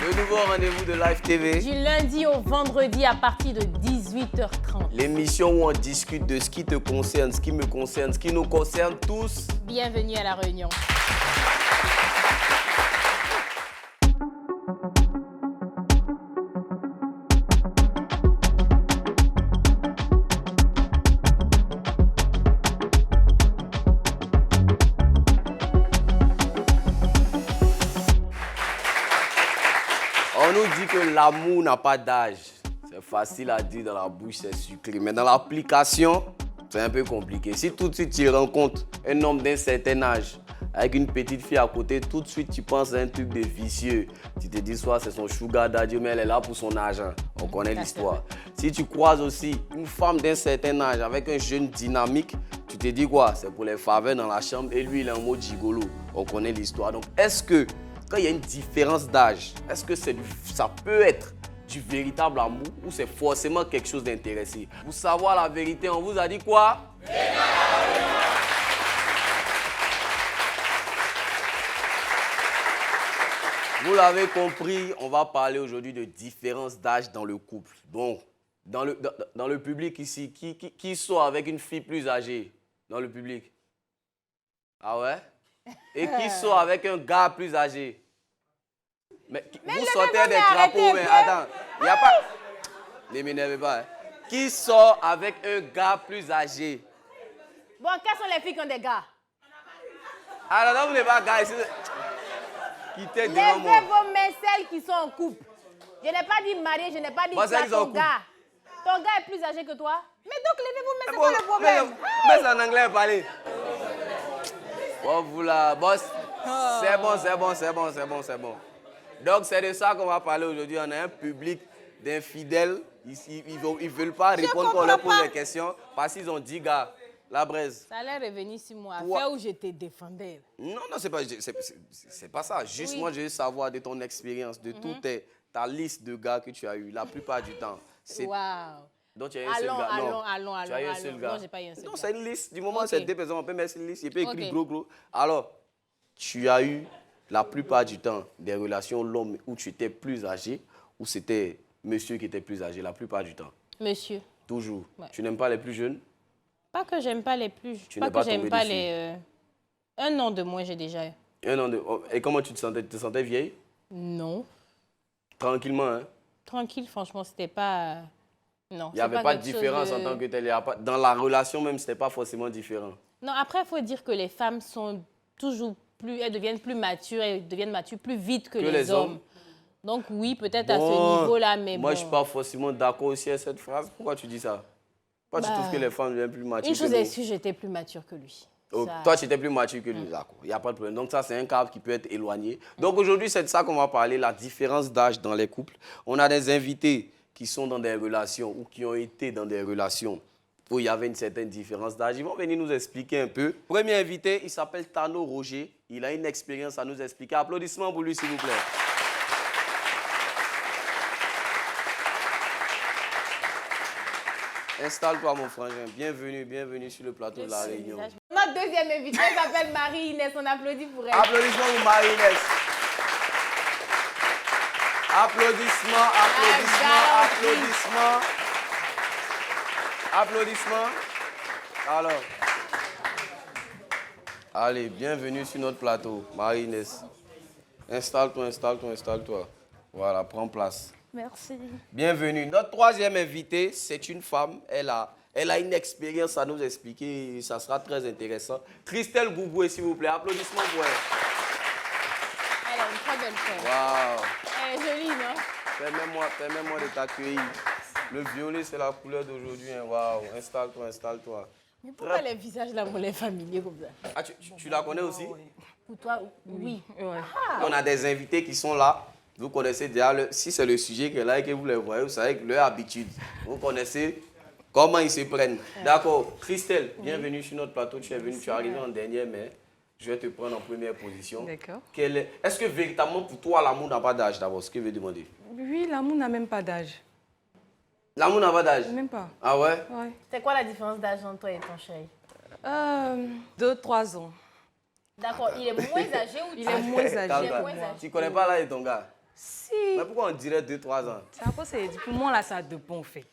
Le nouveau rendez-vous de Live TV. Du lundi au vendredi à partir de 18h30. L'émission où on discute de ce qui te concerne, ce qui me concerne, ce qui nous concerne tous. Bienvenue à La Réunion. On nous dit que l'amour n'a pas d'âge. C'est facile à dire dans la bouche, c'est sucré. Mais dans l'application, c'est un peu compliqué. Si tout de suite tu rencontres un homme d'un certain âge, avec une petite fille à côté, tout de suite tu penses à un truc de vicieux. Tu te dis soit c'est son sugar daddy, mais elle est là pour son argent. On connaît l'histoire. Si tu croises aussi une femme d'un certain âge avec un jeune dynamique, tu te dis quoi? C'est pour les faveurs dans la chambre et lui il est en mode gigolo. On connaît l'histoire. Donc est-ce que quand il y a une différence d'âge, est-ce que ça peut être du véritable amour ou c'est forcément quelque chose d'intéressé? Pour savoir la vérité, on vous a dit quoi? Vous l'avez compris, on va parler aujourd'hui de différence d'âge dans le couple. Bon, dans le public ici, qui sort avec une fille plus âgée dans le public? Ah ouais? Et qui sort avec un gars plus âgé? Mais vous sortez des crapauds, mais attends, il n'y a pas... Ne m'énervez pas. Hein. Qui sort avec un gars plus âgé? Bon, quelles sont les filles qui ont des gars? Alors là, vous n'êtes pas gars ici. Quittez devant moi. Levez vos mains, celles qui sont en couple. Je n'ai pas dit marié, je n'ai pas dit ton gars. Ton gars est plus âgé que toi? Mais donc, levez vos mains, c'est quoi le problème? Mais c'est en anglais, parlez. Bon, vous là, boss. C'est bon. Donc, c'est de ça qu'on va parler aujourd'hui. On a un public d'infidèles. Ils ne veulent pas répondre quand on leur pose des questions parce qu'ils ont dit, gars, la braise. Ça allait revenir sur moi. Faire où je te défendais. Non, c'est pas ça. Juste, moi, je veux savoir de ton expérience, de toute ta liste de gars que tu as eu la plupart du temps. Waouh. Donc, tu as un seul gars. Allons. Tu as eu un seul gars. Non, j'ai pas eu un seul gars. Non, c'est une liste. Du moment où c'est deux personnes, on peut mettre une liste. Il peut écrire gros. Alors, tu as eu la plupart du temps des relations l'homme où tu étais plus âgé ou c'était monsieur qui était plus âgé la plupart du temps? Monsieur. Toujours. Ouais. Tu n'aimes pas les plus jeunes? Pas que j'aime pas les plus. Tu pas n'es que pas j'aime tombé pas dessus. les. Un an de moins, j'ai déjà eu. Un an de... Et comment tu te sentais? Tu te sentais vieille? Non. Tranquillement, hein? Tranquille, franchement, c'était pas. Non. Il n'y avait pas de différence en tant que tel. Dans la relation même, c'était pas forcément différent. Non, après, il faut dire que les femmes sont toujours plus. Elles deviennent plus matures, elles deviennent matures plus vite que les hommes. Donc, oui, peut-être à ce niveau-là, mais moi, bon. je ne suis pas forcément d'accord aussi à cette phrase. Pourquoi tu dis ça? Pourquoi tu trouves que les femmes deviennent plus matures Une chose que nous? est sûre, j'étais plus mature que lui. Oh, toi, tu étais plus mature que lui, d'accord. Il n'y a pas de problème. Donc, ça, c'est un cadre qui peut être éloigné. Donc, aujourd'hui, c'est de ça qu'on va parler, la différence d'âge dans les couples. On a des invités qui sont dans des relations ou qui ont été dans des relations où il y avait une certaine différence d'âge. Ils vont venir nous expliquer un peu. Premier invité, il s'appelle Tano Roger. Il a une expérience à nous expliquer. Applaudissements pour lui, s'il vous plaît. Installe-toi, mon frangin. Bienvenue sur le plateau de La Réunion. Notre deuxième invitée s'appelle Marie-Inès. On applaudit pour elle. Applaudissements pour Marie-Inès. Applaudissements. Alors. Allez, bienvenue sur notre plateau, Marie-Inès. Installe-toi. Voilà, prends place. Merci. Bienvenue. Notre troisième invitée, c'est une femme. Elle a une expérience à nous expliquer. Ça sera très intéressant. Christelle Gouboué, s'il vous plaît. Applaudissements pour elle. Elle a une très belle femme. Waouh. Elle est jolie, non? Permets-moi de t'accueillir. Le violet, c'est la couleur d'aujourd'hui. Hein. Waouh. Installe-toi. Mais pourquoi les visages là, les familiers comme ça? Ah, tu la connais aussi? Pour toi, oui. On a des invités qui sont là. Vous connaissez déjà, si c'est le sujet qu'elle a et que vous les voyez, vous savez que leur habitude. Vous connaissez comment ils se prennent. D'accord. Christelle, bienvenue sur notre plateau. Tu es venue, tu es arrivée en dernière, mais je vais te prendre en première position. D'accord. Est-ce que véritablement pour toi, l'amour n'a pas d'âge d'abord? Ce que je veux demander. Oui, l'amour n'a même pas d'âge. L'amour n'a pas d'âge? Même pas. Ah ouais? Ouais. C'est quoi la différence d'âge entre toi et ton chéri? 2-3 ans. D'accord, il est moins âgé ou Il est moins âgé. Tu connais pas l'âge de ton gars? Si. Mais pourquoi on dirait 2-3 ans? C'est à cause c'est pour moi, là, ça dépend, en fait.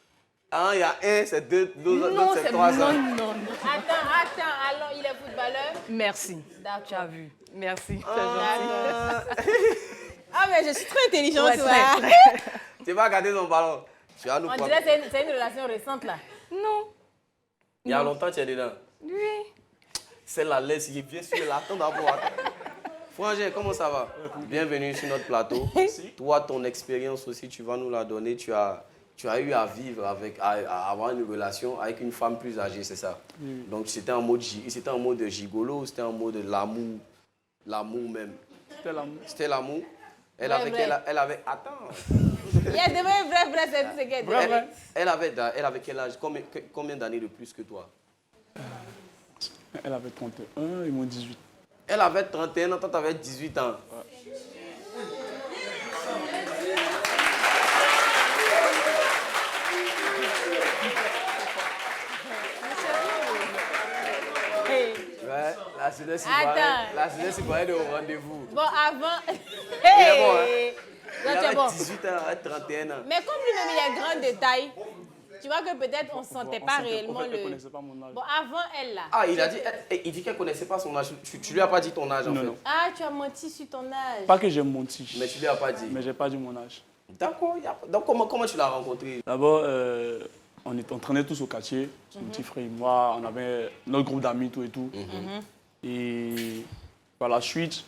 Ah, il y a un, c'est 2, Non, l'autre, c'est 3 ans. non. Attends, allons, il est footballeur? Merci. D'accord. Tu as vu. Merci. D'accord. Ah, mais je suis trop intelligente, Ouais, toi. Tu vas garder ton ballon. Tu vas nous On prendre. dirait que c'est une relation récente, là. Non. Il y a longtemps, tu es dedans. Oui. Celle-là, laisse, il est bien sûr, l'attend d'abord. Frangin, comment ça va? Bienvenue sur notre plateau. Toi, ton expérience aussi, tu vas nous la donner. Tu as eu à vivre à avoir une relation avec une femme plus âgée, c'est ça? Oui. Donc, c'était en mode de gigolo ou c'était en mode de l'amour même? C'était l'amour. C'était l'amour? Elle Vrai. avait... Attends. Il y a des vrai, c'est ce qu'elle dit. Elle avait quel âge? Combien d'années de plus que toi? Elle avait 31 et moi 18. Elle avait 31 ans, toi, tu avais 18 ans. Ouais, la jeunesse ivoirienne est au rendez-vous. Bon, avant... Il est bon, hein? Non, Il tu es avait bon. 18 ans, elle avait 31 ans. Mais comme lui-même, il est grand de taille, tu vois que peut-être on ne sentait pas réellement En fait, elle le... connaissait pas mon âge. Bon, avant elle, là. Ah, il dit qu'elle ne connaissait pas son âge. Tu lui as pas dit ton âge, en Non, fait. non. Ah, tu as menti sur ton âge. Pas que j'ai menti, Mais tu lui as pas dit. mais j'ai pas dit mon âge. D'accord. Donc, comment tu l'as rencontré? D'abord, on traînait tous au quartier, son petit frère et moi, on avait notre groupe d'amis, tout et tout. Et par la suite,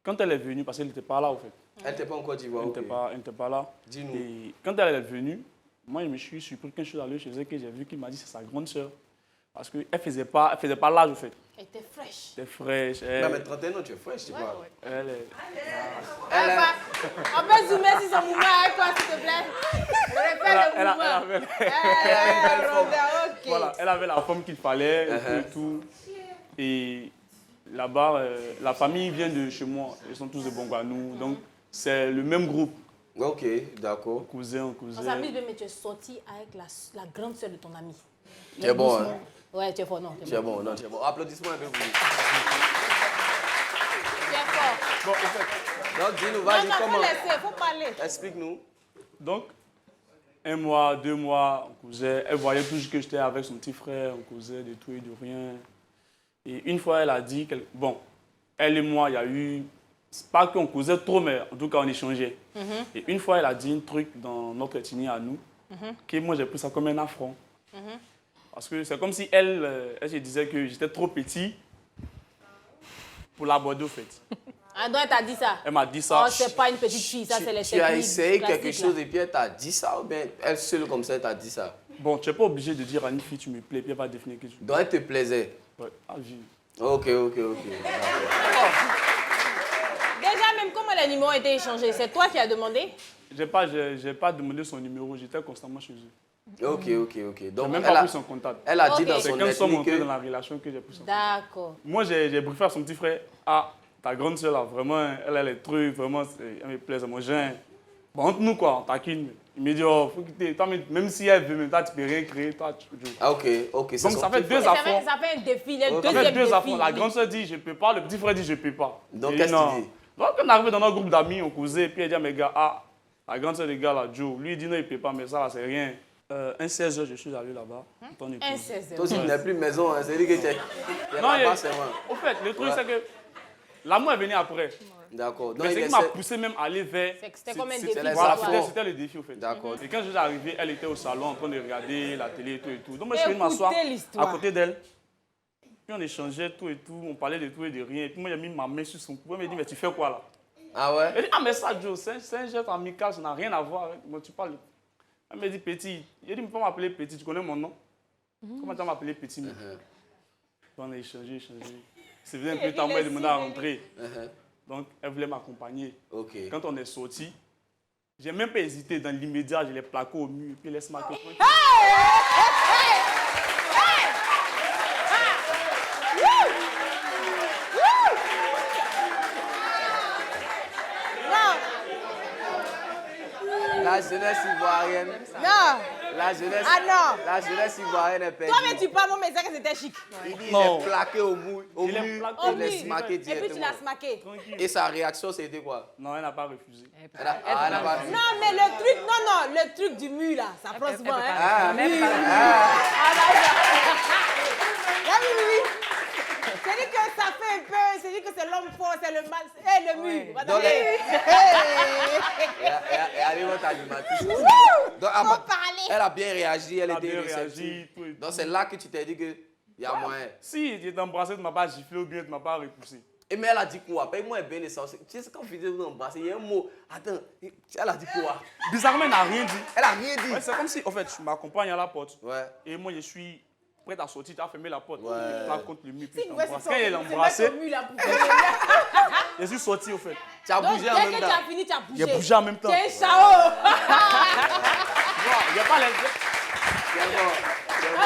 quand elle est venue, parce qu'elle n'était pas là, au fait. Elle n'était pas en Côte d'Ivoire. Elle n'était pas là. Dis-nous. Et quand elle est venue, moi, je me suis surpris quand je suis allé chez elle, que j'ai vu qu'il m'a dit que c'est sa grande sœur. Parce qu'elle ne faisait pas l'âge, au fait. Elle était fraîche. Elle était fraîche. Non, mais 31 ans, tu es fraîche, tu vois. Elle est... On peut zoomer sur son mouvement avec toi, s'il te plaît. Répète le mouvement. Ok. Voilà, elle avait la forme qu'il fallait, et tout. Et là-bas, la famille vient de chez moi. Ils sont tous de Bonganou. Donc, c'est le même groupe. Ok, d'accord. Cousin. On s'amuse bien, mais tu es sorti avec la grande sœur de ton ami. Tu es bon, hein? Ouais, tu es fort, non. Tu es bon, non, tu es bon. Applaudissements un peu pour lui. Tu es fort. Bon, en fait, Donc, dis-nous, Non, vas-y, non, faut comment? laisser, faut parler. Explique-nous. donc, 1 mois, 2 mois, on causait. Elle voyait toujours que j'étais avec son petit frère, on causait de tout et de rien. Et une fois, elle a dit, bon, elle et moi, il y a eu, c'est pas qu'on causait trop, mais en tout cas, on échangeait. Et une fois, elle a dit un truc dans notre ethnie à nous, que moi, j'ai pris ça comme un affront. Parce que c'est comme si elle se disait que j'étais trop petit pour l'aborder, au fait. Ah, donc elle t'a dit ça? Elle m'a dit ça. Oh, c'est pas une petite fille, ça, c'est les Tu as techniques essayé quelque classiques, chose là. et puis elle t'a dit ça ou bien elle seule comme ça, elle t'a dit ça? Bon, tu n'es pas obligé de dire à une fille, tu me plais, puis elle va définir que tu me Donc elle te plaisait? plais. Ouais. Ah, Ok. D'accord. Déjà, même comment les numéros ont été échangés, c'est toi qui as demandé? j'ai pas demandé son numéro, j'étais constamment chez eux. Ok. J'ai Donc même elle pas a, pris son contact. elle a dit Ok. dans C'est son quand nous sommes ethnie entrés que... dans la relation que j'ai pris son contact. D'accord. Moi, j'ai briefé à son petit frère, ah, ta grande sœur là, vraiment, elle a les trucs, vraiment, elle me plaît, moi j'ai. Bon, entre nous quoi, on taquine. Il me dit, oh, faut quitter. Toi, même si elle veut, même toi, tu peux rien créer, toi, tu peux. Ah ok. C'est Donc son ça fait petit deux frère. affronts. Ça fait un défi, le Ça deuxième fait deux défi. affronts. La oui. grande sœur dit, je peux pas, le petit frère dit, je peux pas. Donc Et qu'est-ce non. qu'il dit? Donc quand on est arrivé dans notre groupe d'amis, on causait, puis elle dit à mes gars, ah, la grande sœur des gars là, Joe, lui il dit non, il peut pas, mais ça là, c'est rien. Un 16h, je suis allé là-bas. Un 16 Toi aussi, tu n'as plus de maison, hein. C'est-à-dire que tu es Non, là-bas, c'est moi. au fait, le truc c'est que l'amour est venu après. D'accord. Donc Mais ce il qui m'a essaie... poussé même à aller vers. C'était comme un c'est défi. les Voilà, affronts. c'était le défi au fait. D'accord. Et quand je suis arrivé, elle était au salon en train de regarder la télé et tout. Donc moi je suis venu m'asseoir Écoutez l'histoire. à côté d'elle. Puis on échangeait tout et tout, on parlait de tout et de rien. Et puis moi j'ai mis ma main sur son cou. Elle m'a dit, mais tu fais quoi là? Ah ouais? Elle dit, ah mais ça Joe, c'est un geste amical, ça n'a rien à voir avec moi, tu parles. Elle m'a dit petit. Il a dit, mais pourquoi m'appeler petit? Tu connais mon nom? Comment tu vas m'appeler petit? Mais on a échangé. C'est venu un peu tard, moi elle demandé à rentrer. Donc elle voulait m'accompagner. Ok. Quand on est sorti, j'ai même pas hésité. Dans l'immédiat, je l'ai plaqué au mur. Puis laisse-moi que tranquille. La jeunesse ivoirienne. Non, La jeunesse, Ah non. la jeunesse ivoirienne est perdue. Toi, mais tu parles, mon message que c'était chic. Il dit, Non. il est plaqué au mur, Il est plaqué il au est mur. smacké Et puis tu directement. l'as smacké. Tranquille. Et sa réaction, c'était quoi? Non, elle n'a pas refusé. Elle n'a pas vu. Non, mais le truc, non, le truc du mur là, ça prend souvent, hein. Ah, Oui. C'est dit que ça fait un peu, c'est dit que c'est l'homme fort, c'est le mal, le mur. Va Donc, t'en- et allez, votre animatrice. Donc, Faut parler. elle a bien réagi, elle Elle a était bien réceptive. réagi, tout et tout. Donc, c'est là que tu t'es dit qu'il y a moyen. Si, tu t'es embrassé, tu ne m'as pas giflé ou bien tu ne m'as pas repoussé. Et mais elle a dit quoi? Paye-moi bien les sens. Tu sais, quand je vous embrasser, il y a un mot. Attends, elle a dit quoi? Bizarrement, elle n'a rien dit. Elle a rien dit. Ouais, c'est comme si, en fait, tu m'accompagnes à la porte. Ouais. Et moi, je suis prêt à sortir, tu as fermé la porte. Ouais. Je plaque contre le mur, puis Si, je ouais, t'embrasse. c'est Quand ça, elle est c'est embrassée, mettre au mur, là, pour que- je suis sorti, au fait. Tu as Donc, bougé en dès même que temps. tu as fini, tu as bougé. J'ai bougé en même temps. Tu es un chao. Il n'y a pas les... C'est bon.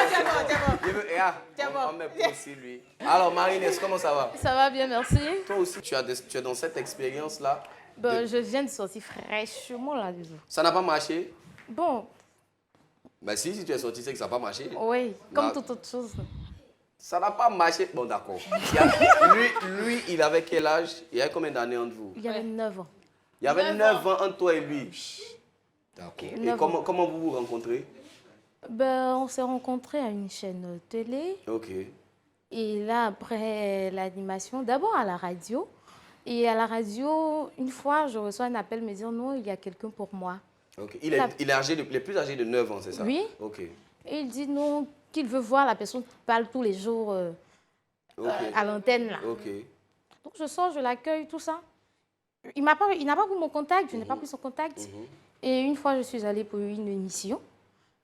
C'est bon. Il veut- ah, C'est bon. on met pour aussi lui. Alors, Marinès, comment ça va? Ça va bien, merci. Toi aussi, tu es dans cette expérience-là. Bon, je viens de sortir fraîchement là du tout. Ça n'a pas marché? Bon, Mais si tu es sorti, c'est que ça n'a pas marché. oui, comme Là- toute autre chose. Ça n'a pas marché. Bon, d'accord. Lui, il avait quel âge? Il y a combien d'années entre vous? Il y avait 9 ans. Il y avait 9 ans entre toi et lui. D'accord. Et 9 comment vous vous rencontrez? Ben, on s'est rencontrés à une chaîne télé. Ok. Et là, après l'animation, d'abord à la radio. Et à la radio, une fois, je reçois un appel me dire non, il y a quelqu'un pour moi. Ok. Il est âgé il est plus âgé de 9 ans, c'est ça? Oui. Ok. Et il dit non, qu'il veut voir la personne qui parle tous les jours Ok. à l'antenne là. Ok. Donc je sors, je l'accueille, tout ça. Il n'a pas pris mon contact, je n'ai pas pris son contact. Et une fois, je suis allée pour une émission.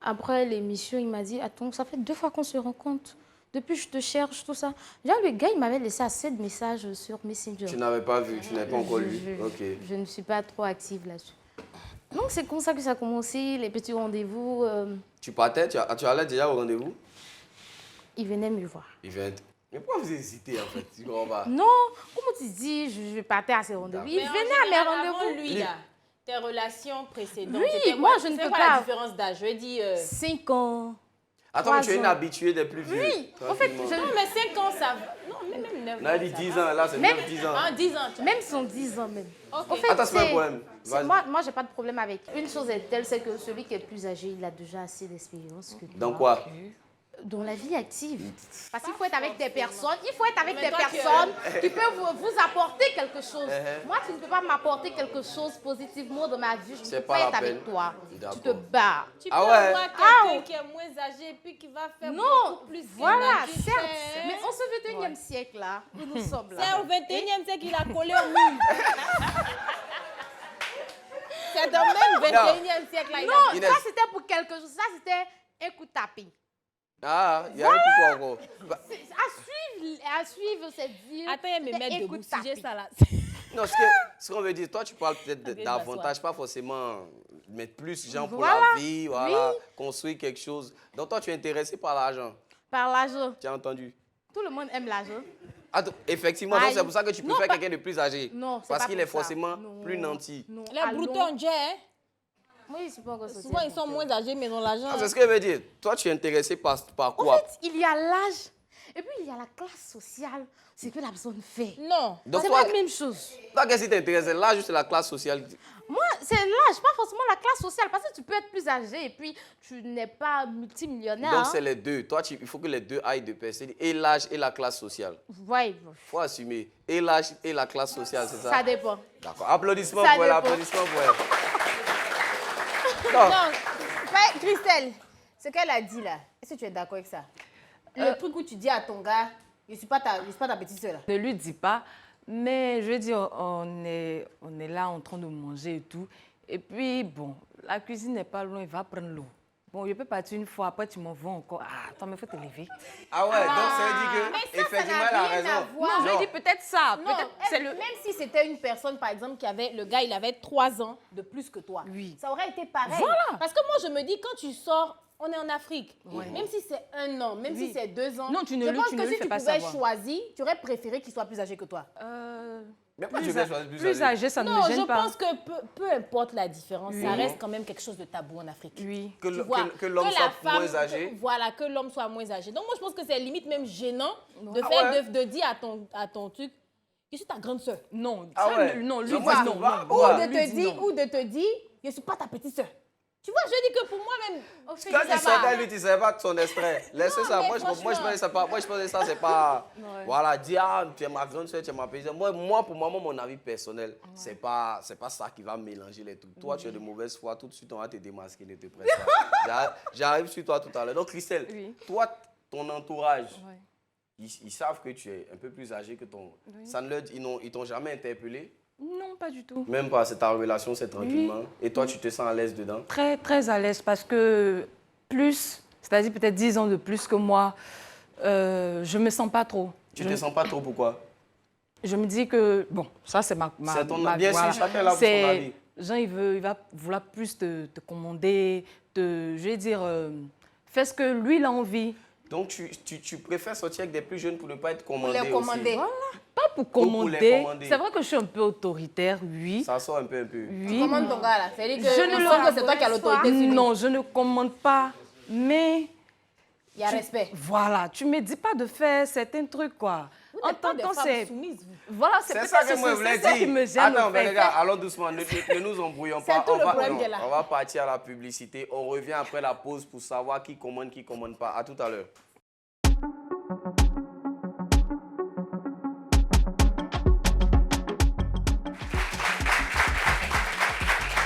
Après l'émission, il m'a dit, attends, ça fait 2 fois qu'on se rencontre. Depuis, je te cherche, tout ça. Genre, le gars, il m'avait laissé assez de messages sur Messenger. Tu n'avais pas vu, tu n'avais pas encore lu. Je- Ok. Je ne suis pas trop active là-dessus. Donc, c'est comme ça que ça a commencé, les petits rendez-vous. Tu partais, tu allais déjà au rendez-vous? Il venait me voir. Il vient. Mais pourquoi vous hésitez en fait? Tu comprends pas? Non, comment tu dis, je partais à ces rendez-vous. Il Mais en venait général, à mes avant rendez-vous. lui, là, tes relations précédentes, Oui, c'était moi, quoi? je ne C'est peux quoi pas. la différence d'âge? Je veux dire... 5 ans. Attends, mais tu es une 3 ans. habituée des plus vieux. Oui, en fait, tranquillement. Non, mais 5 ans, ça... Non, même 9 ans. Là, il dit ça 10 va. ans, là, c'est Même- 9-10 ans. Ah, 10 ans, tu vois. Même son 10 ans même. Ok. En fait, Attends, c'est pas un problème. Vas-y. moi, j'ai pas de problème avec. Une chose est telle, c'est que celui qui est plus âgé, il a déjà assez d'expérience que Dans toi. quoi? Dans la vie active. Parce qu'il faut être avec des personnes, il faut être avec Mais des toi, tu es- personnes qui peuvent vous apporter quelque chose. Moi, tu ne peux pas m'apporter quelque chose positivement dans ma vie. Je ne C'est peux pas pas la être avec peine. toi. D'accord. Tu te bats. Tu Ah peux ouais. voir Ah quelqu'un ouais. qui est moins âgé puis qui va faire Non, beaucoup plus voilà, d'énergie, certes. c'est- Mais en ce 21e siècle là, où nous sommes C'est là. au 21e siècle qu'il a collé au mur. C'est dans le même 21e siècle là. il a- Non, Inès. ça c'était pour quelque chose. Ça c'était un coup de tapis. Ah, il y a un coup quoi encore. Bah, À suivre cette vie. Attends, il me c'est met un debout. coup de Si j'ai tapis. ça là. non, ce qu'on veut dire, toi, tu parles peut-être Ok, je davantage, m'assois. pas forcément mettre plus gens pour Voilà. la vie, voilà, construire quelque chose. Donc, toi, tu es intéressé par l'argent. Par l'argent. Tu as entendu? Tout le monde aime l'argent. Attends, effectivement, donc Aïe. c'est pour ça que tu Non, préfères pas- quelqu'un de plus âgé. Non, c'est Parce pas qu'il pour est ça. forcément Non, plus nanti. non, Les allons. broutons, Dieu, hein. Moi, je suis pas encore sortie. Souvent, ils sont moins âgés, mais ils ont l'argent. Ah, c'est ce que je veux dire. Toi, tu es intéressé par En quoi? fait, il y a l'âge et puis il y a la classe sociale. C'est que la personne fait. Non. Donc, C'est toi, pas la même chose. toi, qu'est-ce qui t'intéresse? L'âge ou c'est la classe sociale? Moi, c'est l'âge, pas forcément la classe sociale. Parce que tu peux être plus âgé et puis tu n'es pas multimillionnaire. Donc, hein. c'est les deux. Toi, il faut que les deux aillent de pair. C'est-à-dire et l'âge et la classe sociale. Ouais, Il faut assumer. Et l'âge et la classe sociale, c'est ça? ça dépend. D'accord. Applaudissements Ça pour elle, dépend. applaudissements pour elle. Non. Non, pas- Christelle, ce qu'elle a dit là, est-ce que tu es d'accord avec ça? Le truc où tu dis à ton gars, je ne suis pas ta petite soeur là. Ne lui dis pas, mais je veux dire, on est là en train de manger et tout. Et puis, bon, la cuisine n'est pas loin, il va prendre l'eau. Bon, je peux partir une fois, après tu m'en vas encore. Ah, attends, mais il faut te lever. Ah ouais, donc ça veut dire que, effectivement, elle a raison. Non, je dis peut-être ça. Non, Peut-être c'est le... même si c'était une personne, par exemple, qui avait, le gars, il avait 3 ans de plus que toi. Oui. Ça aurait été pareil. Voilà. Parce que moi, je me dis, quand tu sors on est en Afrique. Même si c'est 1 an, même si c'est 2 ans. Non, tu ne je le- pense tu que ne le si fais tu pas pouvais savoir. choisir, tu aurais préféré qu'il soit plus âgé que toi. Mais pas tu veux choisir Plus âgé, ça ne Non, me je gêne pas. pense que peu importe la différence, ça reste quand même quelque chose de tabou en Afrique. Oui. Que, Tu vois, que l'homme la soit femme- moins âgé. Voilà, que l'homme soit moins âgé. Donc moi, je pense que c'est limite même gênant de Ah faire, ouais. de dire à ton truc, je suis ta grande sœur. Non, Ah ça, ouais. non, lui, Non, dit moi, je non, trouve pas. non. Ou Ouais. de Lui te dit dire, non. ou de te dire, je suis pas ta petite sœur. Tu vois, je dis que pour moi-même, Au fait, Quand ça tu va. sortais, lui, tu ne savais pas son extrait. Laissez ça. mais Moi, je franchement. pensais ça pas. Moi, je pensais ça, c'est pas. Voilà, dire, ah, tu es ma grande soeur, tu es ma petite soeur. Moi, pour moi, mon avis personnel, c'est pas ça qui va mélanger les trucs. Toi, tu es de mauvaise foi, tout de suite, on va te démasquer, ne te presse pas. J'arrive sur toi tout à l'heure. Donc, Christelle, Oui. toi, ton entourage, Ouais. ils savent que tu es un peu plus âgé que ton. Ça ne leur, ils t'ont jamais interpellé. Non, pas du tout. Même pas, c'est ta relation, c'est tranquillement. Et toi, tu te sens à l'aise dedans. Très, très à l'aise parce que c'est-à-dire peut-être 10 ans de plus que moi, je me sens pas trop. Tu te sens pas trop pourquoi? Je me dis que, bon, ça c'est ma C'est ton ma- bien sûr, chacun là pour son avis. Jean, il va vouloir plus te commander, je vais dire, fais ce que lui, il a envie. Donc, tu préfères sortir avec des plus jeunes pour ne pas être Pour commandé les commander. aussi. Pas pour pour les commander. commander. C'est vrai que je suis un peu autoritaire, oui. Ça sort un peu. Tu Oui. commandes ton gars là. C'est-à-dire que Je ne on le- sent que c'est toi qui as l'autorité sur lui. Non, je ne commande pas, mais Il y a respect. voilà, tu me dis pas de faire certains trucs, quoi. vous n'êtes pas des femmes c'est... soumises, vous. Voilà, C'est peut-être ça que moi je voulais c'est ça qui me dire. gêne. Attends, au mais fait. les gars, allons doucement, ne nous embrouillons C'est pas. tout le problème qu'elle a. On va partir à la publicité. On revient après la pause pour savoir qui commande pas. À tout à l'heure.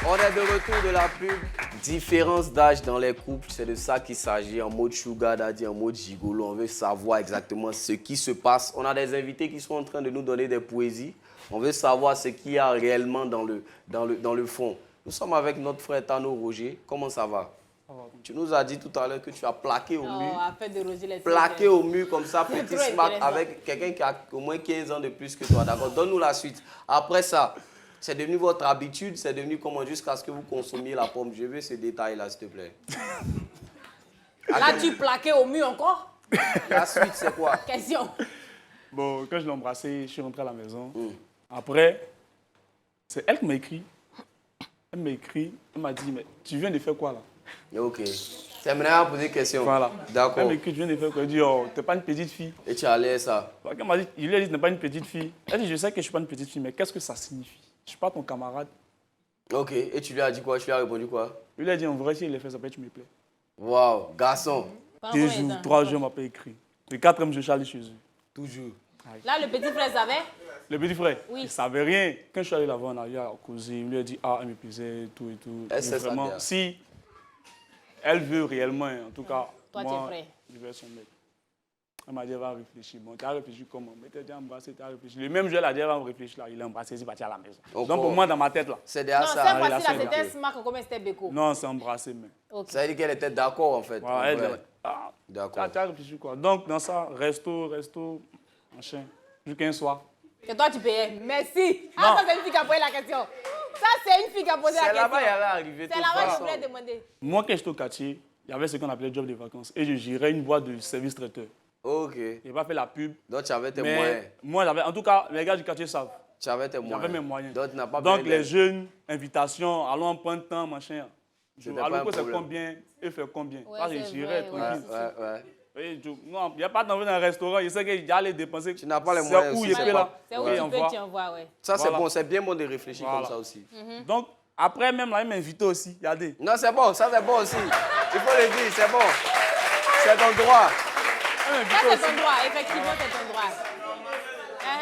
On est de retour de la pub. Différence d'âge dans les couples, c'est de ça qu'il s'agit. En mode sugar daddy, en mode gigolo. On veut savoir exactement ce qui se passe. On a des invités qui sont en train de nous donner des poésies. On veut savoir ce qu'il y a réellement dans le fond. Nous sommes avec notre frère Tano Roger. Comment ça va? Tu nous as dit tout à l'heure que tu as plaqué au Oh, mur. affaire de Roger, les Plaqué au mur comme ça, petit trop smack intéressant. avec quelqu'un qui a au moins 15 ans de plus que toi. D'accord? Donne-nous la suite. Après ça, c'est devenu votre habitude, c'est devenu comment jusqu'à ce que vous consommiez la pomme. Je veux ces détails-là, s'il te plaît. Là, tu plaquais au mur encore? La suite, c'est quoi? Question. Bon, quand je l'ai embrassé, je suis rentré à la maison. Après, c'est elle qui m'a écrit. Elle m'a écrit, elle m'a dit, mais tu viens de faire quoi là? Ok. C'est maintenant à poser une question. Voilà. D'accord. Elle m'a écrit, tu viens de faire quoi? Elle dit, oh, t'es pas une petite fille. Et tu allais ça. Donc, elle m'a dit, il lui a dit, tu n'es pas une petite fille. Elle dit, je sais que je ne suis pas une petite fille, mais qu'est-ce que ça signifie? Je ne suis pas ton camarade. Ok. Et tu lui as dit quoi? Tu lui as répondu quoi? Il lui a dit, en vrai, si il a fait ça, tu me plais. Waouh, garçon. Pas 2 bon, jours, Ethan. 3 jours, elle m'a pas écrit. Le 4e jour, je suis allé chez eux. Toujours. Là, le petit frère savait? Le petit frère, Oui. il ne savait rien. Quand je suis allé là-bas, on a eu à causer. Il lui a dit, ah, elle me plaisait, tout et tout. Elle Mais sait ça vraiment, bien. si elle veut réellement, en tout cas, Toi, tu es moi, prêt. je vais être son mec. Elle m'a dit, elle va réfléchir. Bon, tu as réfléchi comment? Mais tu as déjà embrassé, tu as réfléchi. Le même jour, elle a dit, elle va me réfléchir. Là. Il a embrassé, il est parti à la maison. Encore. Donc, pour moi, dans ma tête, là, C'est déjà Non, ça. cette il a fois-ci, là, fait c'était ok. Smack, comment c'était Beko? non, c'est embrassé, mais. Ok. Ça veut dire qu'elle était d'accord en fait. Voilà, en elle vrai. dit, ah, D'accord. tu as réfléchi quoi? Donc, dans ça, resto, machin, jusqu'à un soir. Et toi, tu payais. Merci. Ah, ça, c'est une fille qui a posé la question. Ça, c'est une fille qui a posé la C'est question. là-bas, il y avait arrivé. C'est là-bas que je voulais demander. Moi, quand j'étais au quartier, il y avait ce qu'on appelait job de vacances. Et je gérais une boîte de service traiteur. Ok. Je n'ai pas fait la pub. Donc tu avais tes moyens. Mais moi, j'avais, en tout cas, les gars du quartier savent. Tu avais tes moyens. J'avais mes moyens. Donc tu n'as pas Donc, besoin les d'aide. jeunes, invitations, allons prendre temps, machin. C'était pas un Alors, c'est problème. combien et faire combien. Ouais, Ça, je c'est gérais vrai, Ouais, tranquille. ouais. Oui, non, il n'y a pas d'envie dans un restaurant. Il sait qu'il y a les dépenser. Tu n'as pas les C'est moyens où aussi, il c'est est pas- là. C'est où Et tu on peux, voit. tu envoies, ouais. Ça c'est Voilà. bon, c'est bien bon de réfléchir Voilà. comme ça aussi. Donc, après, même là, il m'a invité aussi. Regardez. Non, c'est bon, ça c'est bon aussi. Il faut le dire, c'est bon. C'est ton droit. Elle m'a Ça, invité c'est aussi. ton droit. Effectivement, c'est ton droit.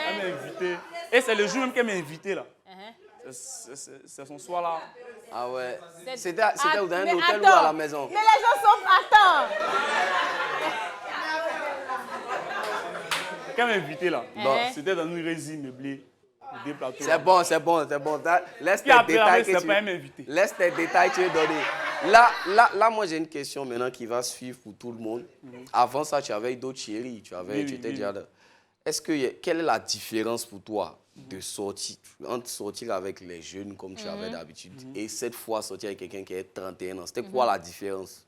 Elle m'a invité. Et c'est le jour même qu'elle m'a invité là. Uh-huh. C'est son soir là. Ah ouais. C'est- C'était dans Ah, un mais hôtel ou attends. à la maison? Mais les gens sont... Attends. Quand elle m'a invité là, Bon. c'était dans une résine meublée. Des plateaux. C'est bon, c'est bon, c'est bon. Laisse Puis tes après, détails c'est que pas elle tu... m'a invité. Laisse tes détails que tu veux donner. Là, moi j'ai une question maintenant qui va suivre pour tout le monde. Avant ça, tu avais d'autres chéris. Tu Oui, étais oui. déjà là. Quelle est la différence pour toi de sortir, entre sortir avec les jeunes comme tu avais d'habitude et cette fois sortir avec quelqu'un qui a 31 ans? C'était quoi la différence?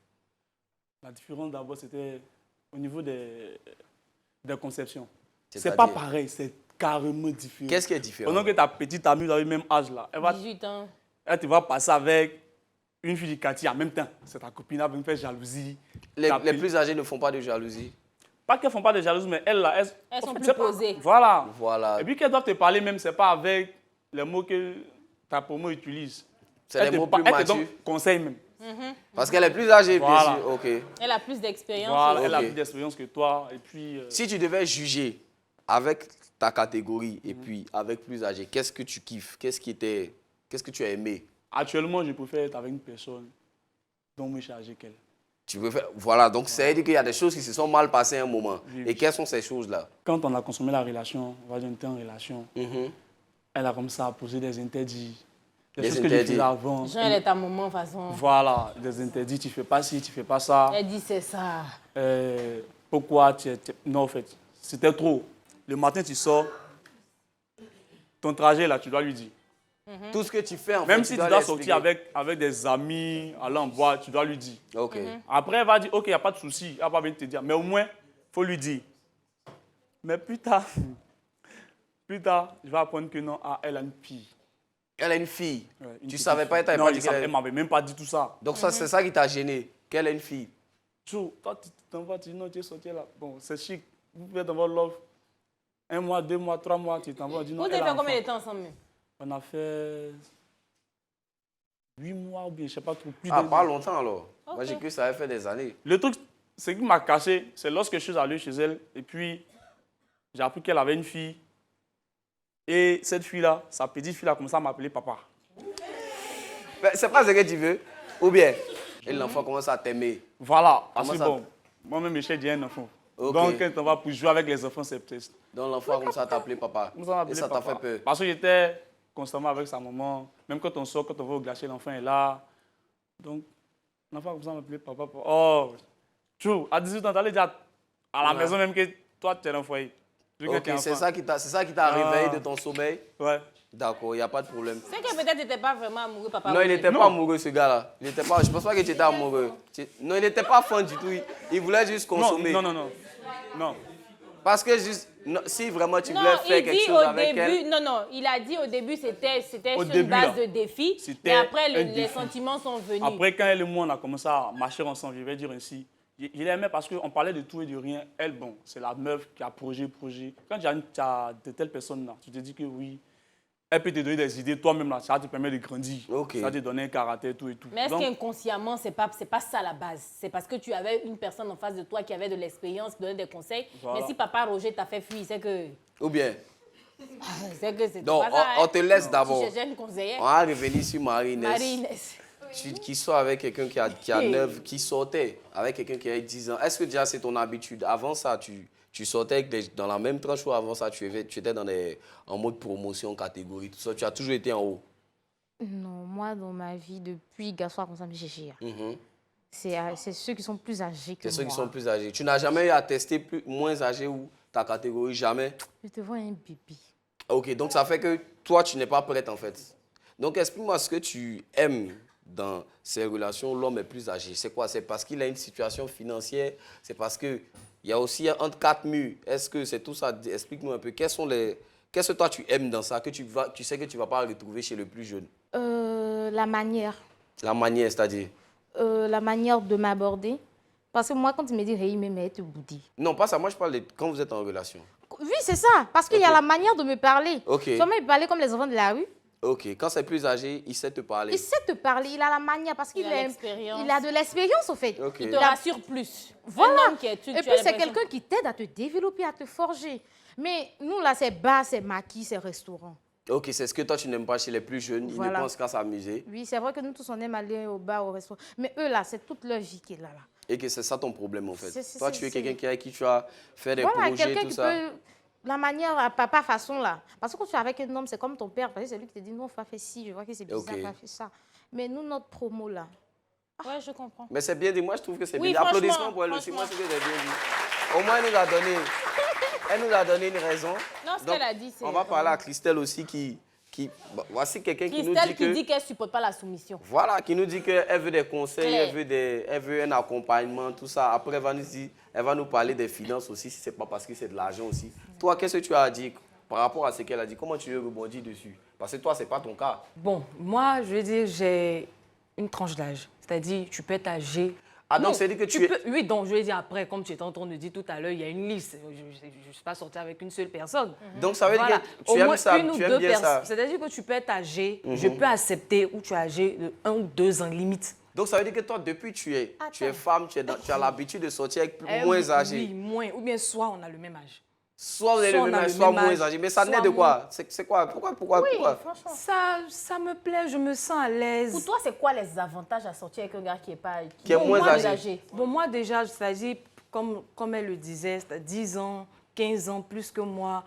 La différence d'abord, c'était au niveau des conceptions. C'est C'est-à-dire? pas pareil, c'est carrément différent. Qu'est-ce qui est différent? Pendant que ta petite amie, vous avez le même âge là, 18 ans. elle te va passer avec une fille du quartier en même temps. C'est ta copine, elle va me faire jalousie. Les plus âgés ne font pas de jalousie. Pas qu'elles font pas de jalousie, mais elles là, Elles sont en fait, plus c'est pas- posées. Voilà. Voilà. Et puis qu'elles doivent te parler même, c'est pas avec les mots que ta promo utilise. C'est Elle des te mots pa- plus Elle te matures. donne conseil même. Parce qu'elle est plus âgée, Voilà. bien sûr. Ok. Elle a plus d'expérience. Voilà, aussi. elle a Ok. plus d'expérience que toi. Et puis, Si tu devais juger avec ta catégorie et puis avec plus âgé, qu'est-ce que tu kiffes? Qu'est-ce que tu as aimé? actuellement, je préfère être avec une personne dont je suis âgé qu'elle. Tu veux faire... Voilà, donc ça veut dire qu'il y a des choses qui se sont mal passées à un moment. Oui, Et oui. quelles sont ces choses-là? Quand on a consommé la relation, on va dire on était en relation, Mhm. elle a commencé à poser des interdits. Des Des choses que je interdits. faisais avant. Jean, elle est ta maman, de toute façon. Voilà, des interdits, tu fais pas ci, tu fais pas ça. Elle dit c'est ça. Pourquoi Non, en fait, c'était trop. Le matin, tu sors, ton trajet, là, tu dois lui dire. Tout ce que tu fais, en Même fait, si tu lui dois expliquer. sortir avec des amis, aller en boîte, tu dois lui dire. Ok. Après, elle va dire, OK, il n'y a pas de souci, elle va pas venir te dire. Mais au moins, il faut lui dire. Mais plus tard, je vais apprendre que non, elle a une fille. Elle a une fille. Ouais, une Tu petite savais pas, fille. elle t'avait Non, pas je dit savais, qu'elle elle m'avait même pas dit tout ça. Donc ça, c'est ça qui t'a gêné, qu'elle a une fille. Joe, toi, tu t'envoies, tu dis non, tu es sorti là. Bon, c'est chic. Vous pouvez t'envoyer l'offre. 1 mois, 2 mois, 3 mois, tu t'envoies. Tu dis non, Vous elle avez a fait combien enfant. de temps ensemble? On a fait 8 mois ou bien, je sais pas trop. Plus Ah, de- pas longtemps alors. Moi, Ok. j'ai cru que ça avait fait des années. Le truc, ce qui m'a caché, c'est lorsque je suis allé chez elle, et puis j'ai appris qu'elle avait une fille. Et cette fille-là, sa petite fille, a commencé à m'appeler papa. Mais c'est pas ce que tu veux. Ou bien, et l'enfant commence à t'aimer. Voilà, parce que Comment ça? bon, moi-même, j'ai un enfant. Ok. Donc, quand on va pour jouer avec les enfants, c'est peut-être. Donc l'enfant commence à t'appeler papa. Nous avons Et appelé ça t'a papa. fait peur. Parce que j'étais constamment avec sa maman. Même quand on sort, quand on va au glacier, l'enfant est là. Donc, l'enfant commence à m'appeler papa. Oh, Chou, à 18 ans, tu allais dire à la Ouais. maison même que toi, tu es dans le foyer. Vu que Ok, tu es c'est enfant. ça qui t'a réveillé de ton sommeil. Ouais. D'accord, il n'y a pas de problème. C'est que peut-être tu n'étais pas vraiment amoureux, papa. Non, il oui. n'était pas amoureux, ce gars-là. Je ne pense pas que tu étais amoureux. Non, il n'était pas fan du tout. Il voulait juste consommer. Non. Parce que juste, non, si vraiment tu Non, voulais faire il quelque dit chose au avec début, elle. non, il a dit au début c'était Au sur début, une base là, de défi, c'était mais après un les défi. sentiments sont venus. Après, quand elle et moi, on a commencé à marcher ensemble, je vais dire ainsi, je l'aimais parce qu'on parlait de tout et de rien. Elle, bon, c'est la meuf qui a projet. Quand tu as de telles personnes là, tu te dis que oui, elle peut te donner des idées, toi-même là, ça te permet de grandir. Ok. Ça te donner un caractère, tout et tout. Mais est-ce Donc, qu'inconsciemment, c'est pas ça la base? C'est parce que tu avais une personne en face de toi qui avait de l'expérience, qui donnait des conseils. Voilà. Mais si papa Roger t'a fait fuir, c'est que Ou bien. c'est Donc, pas ça. on te laisse d'abord. Tu cherchais une conseillère. On va revenir sur Marie-Inès. Marie-Inès. Qui sort avec quelqu'un qui a 9, qui sortait avec quelqu'un qui a 10 ans. Est-ce que déjà c'est ton habitude? Avant ça, tu sortais dans la même tranche ou avant ça, tu étais en mode promotion, catégorie, tout ça? Tu as toujours été en haut? Non, moi, dans ma vie, depuis garçon à comme cher. Mhm. C'est ceux qui sont plus âgés que C'est moi. ceux qui sont plus âgés. Tu n'as jamais eu à tester moins âgé ou ta catégorie? Jamais? Je te vois un bébé. Ok, donc ça fait que toi, tu n'es pas prête en fait. Donc explique-moi ce que tu aimes dans ces relations, l'homme est plus âgé. C'est quoi? C'est parce qu'il a une situation financière? C'est parce qu'il y a aussi entre 4 murs. Est-ce que c'est tout ça? Explique-nous un peu. Qu'est-ce que toi tu aimes dans ça que tu sais que tu ne vas pas retrouver chez le plus jeune? La manière. La manière, c'est-à-dire? La manière de m'aborder. Parce que moi, quand il me dit, hey, mais tu boudis. Non, pas ça. Moi, je parle de quand vous êtes en relation. Oui, c'est ça. Parce qu'il y a la manière de me parler. Ok. Jamais il parlait comme les enfants de la rue. Ok. Quand c'est plus âgé, il sait te parler. Il sait te parler, il a la manière parce qu'il Il a l'expérience. il a de l'expérience au fait. Ok. Il te rassure plus. Voilà. Un homme qui est- tu Et as puis c'est l'impression- quelqu'un qui t'aide à te développer, à te forger. Mais nous là, c'est bar, c'est maquis, c'est restaurant. Ok, c'est ce que toi tu n'aimes pas chez les plus jeunes. Ils ne Voilà. pensent qu'à s'amuser. Oui, c'est vrai que nous tous on aime aller au bar, au restaurant. Mais eux là, c'est toute leur vie qui est là. Et que c'est ça ton problème en fait. C'est- Toi, c'est- tu es c'est- quelqu'un avec qui tu as fait des Voilà, projets, quelqu'un tout qui ça. peut. La manière à papa façon là. Parce que quand tu es avec un homme, c'est comme ton père. Parce que c'est lui qui te dit non, faut faire ci, je vois que c'est bizarre, Ok. faut faire ça. Mais nous, notre promo là. Ouais, je comprends. Mais c'est bien dit. Moi, je trouve que c'est Oui, bien dit. franchement, Applaudissements pour elle aussi. Moi, franchement. je trouve que c'est bien dit. Au moins, elle nous a donné une raison. Non, ce Donc, qu'elle a dit, c'est... on va parler à Christelle aussi qui Voici quelqu'un qui nous Christelle dit dit qu'elle ne supporte pas la soumission. Voilà, qui nous dit qu'elle veut des conseils, Claire. elle veut un accompagnement, tout ça. Après, elle va nous parler des finances aussi, si ce n'est pas parce que c'est de l'argent aussi. Toi, qu'est-ce que tu as dit par rapport à ce qu'elle a dit? Comment tu veux rebondir dessus? Parce que toi, ce n'est pas ton cas. Bon, moi, je veux dire, j'ai une tranche d'âge. C'est-à-dire, tu peux être âgé. Ah, donc Non, c'est dit que tu es... Oui, donc je veux dire, après, comme tu étais en train de dire tout à l'heure, il y a une liste. Je ne suis pas sortie avec une seule personne. Donc ça veut Voilà. dire que Au tu aimes moins ça, une ou tu aimes deux bien ça. C'est-à-dire que tu peux être âgé, je peux accepter où tu es âgé de 1 ou 2 ans limite. Donc ça veut dire que toi, depuis que tu es femme, tu as l'habitude de sortir avec moins âgés. Oui, moins. Ou bien soit on a le même âge. Soit vous avez le Soit on même a âge, le soit même moins âge, âgé. Mais ça naît soit de quoi? C'est quoi? Pourquoi? Ça me plaît, je me sens à l'aise. Pour toi, c'est quoi les avantages à sortir avec un gars qui Qui est moins moi, âgé. Bon, moi déjà, c'est-à-dire, comme elle le disait, c'est 10 ans, 15 ans plus que moi.